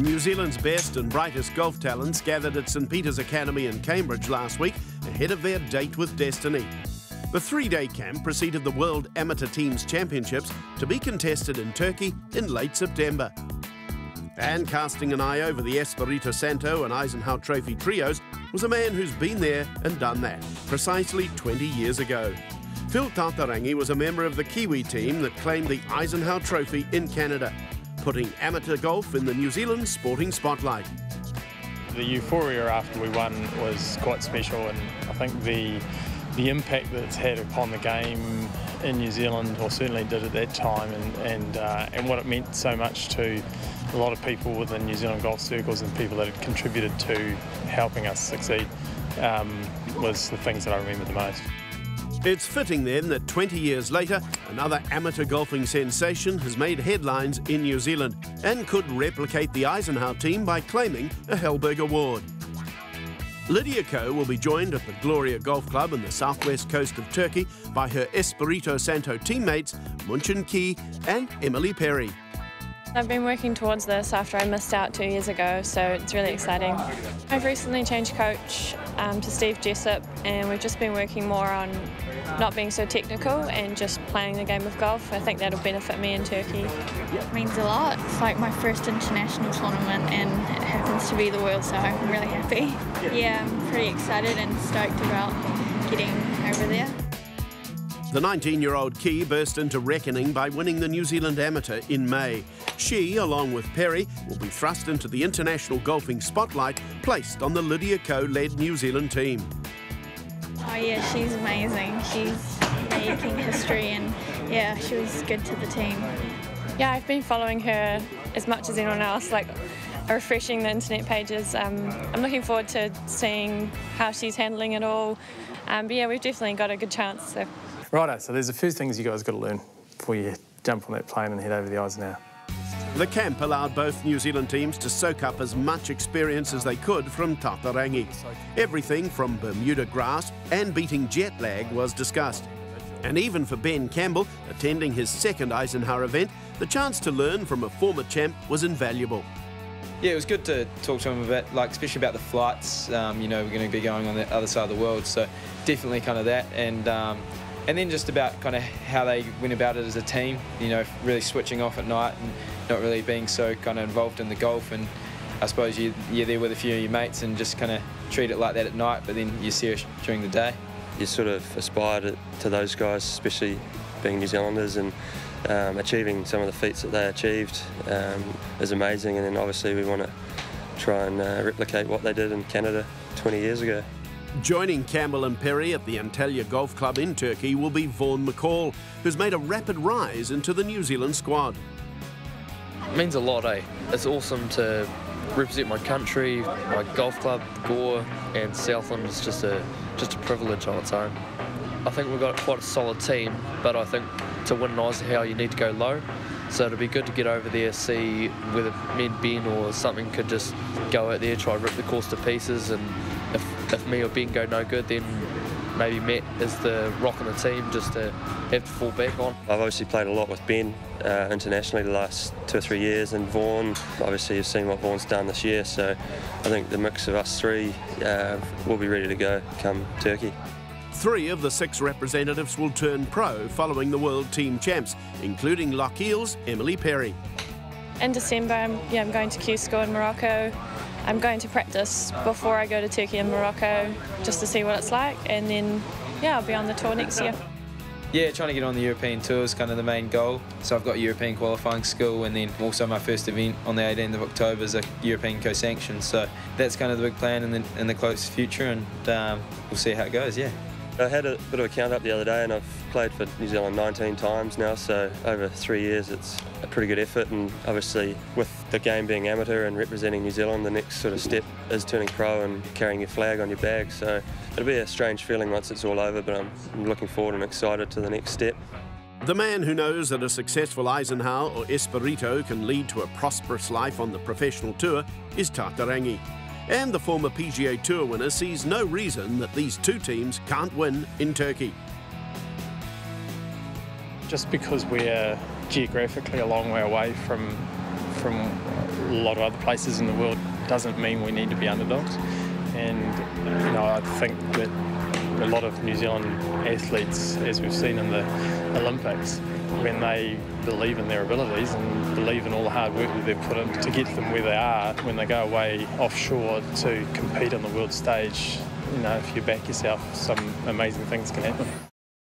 New Zealand's best and brightest golf talents gathered at St Peter's Academy in Cambridge last week ahead of their date with destiny. The three-day camp preceded the World Amateur Teams Championships to be contested in Turkey in late September. And casting an eye over the Espirito Santo and Eisenhower Trophy trios was a man who's been there and done that, precisely 20 years ago. Phil Tataurangi was a member of the Kiwi team that claimed the Eisenhower Trophy in Canada, putting amateur golf in the New Zealand sporting spotlight. The euphoria after we won was quite special, and I think the impact that it's had upon the game in New Zealand, or certainly did at that time, and what it meant so much to a lot of people within New Zealand golf circles and people that had contributed to helping us succeed was the things that I remember the most. It's fitting then that 20 years later, another amateur golfing sensation has made headlines in New Zealand and could replicate the Eisenhower team by claiming a Hellberg Award. Lydia Ko will be joined at the Gloria Golf Club in the southwest coast of Turkey by her Espirito Santo teammates Munchin and Emily Perry. I've been working towards this after I missed out 2 years ago, so it's really exciting. I've recently changed coach to Steve Jessup, and we've just been working more on not being so technical and just playing the game of golf. I think that'll benefit me in Turkey. It means a lot. It's like my first international tournament, and it happens to be the World, so I'm really happy. Yeah, I'm pretty excited and stoked about getting over there. The 19-year-old Key burst into reckoning by winning the New Zealand Amateur in May. She, along with Perry, will be thrust into the international golfing spotlight placed on the Lydia Ko-led New Zealand team. Oh yeah, she's amazing. She's making history, and yeah, she was good to the team. Yeah, I've been following her as much as anyone else, like refreshing the internet pages. I'm looking forward to seeing how she's handling it all. But yeah, we've definitely got a good chance. So. Righto, so there's a few things you guys got to learn before you jump on that plane and head over the Eisenhower. The camp allowed both New Zealand teams to soak up as much experience as they could from Tataurangi. Everything from Bermuda grass and beating jet lag was discussed. And even for Ben Campbell, attending his second Eisenhower event, the chance to learn from a former champ was invaluable. Yeah, it was good to talk to him a bit, like especially about the flights. You know, we're going to be going on the other side of the world, so definitely kind of that, and then just about kind of how they went about it as a team. You know, really switching off at night and not really being so kind of involved in the golf. And I suppose you're there with a few of your mates and just kind of treat it like that at night, but then you're serious during the day. You sort of aspire to those guys, especially being New Zealanders, and achieving some of the feats that they achieved is amazing. And then obviously we want to try and replicate what they did in Canada 20 years ago. Joining Campbell and Perry at the Antalya Golf Club in Turkey will be Vaughan McCall, who's made a rapid rise into the New Zealand squad. It means a lot, eh? It's awesome to represent my country, my golf club, Gore and Southland. It's just a privilege on its own. I think we've got quite a solid team, but I think to win an Eisenhower you need to go low. So it'll be good to get over there, see whether me and Ben or something could just go out there, try and rip the course to pieces, and if me or Ben go no good, then maybe Matt is the rock in the team just to have to fall back on. I've obviously played a lot with Ben internationally the last 2 or 3 years, and Vaughan, obviously you've seen what Vaughan's done this year, so I think the mix of us three will be ready to go come Turkey. 3 of the 6 representatives will turn pro following the World Team Champs, including Lockheel's Emily Perry. In December, I'm going to Q School in Morocco. I'm going to practice before I go to Turkey and Morocco just to see what it's like, and then yeah, I'll be on the tour next year. Yeah, trying to get on the European tour is kind of the main goal. So I've got European qualifying school, and then also my first event on the 18th of October is a European co-sanction. So that's kind of the big plan in the close future, and we'll see how it goes, yeah. I had a bit of a count up the other day, and I've played for New Zealand 19 times now, so over 3 years it's a pretty good effort. And obviously with the game being amateur and representing New Zealand, the next sort of step is turning pro and carrying your flag on your bag. So it'll be a strange feeling once it's all over, but I'm looking forward and excited to the next step. The man who knows that a successful Eisenhower or Espirito can lead to a prosperous life on the professional tour is Tataurangi. And the former PGA Tour winner sees no reason that these 2 teams can't win in Turkey. Just because we're geographically a long way away from from a lot of other places in the world doesn't mean we need to be underdogs. And I think that a lot of New Zealand athletes, as we've seen in the Olympics, when they believe in their abilities and believe in all the hard work that they've put in to get them where they are, when they go away offshore to compete on the world stage, if you back yourself, some amazing things can happen.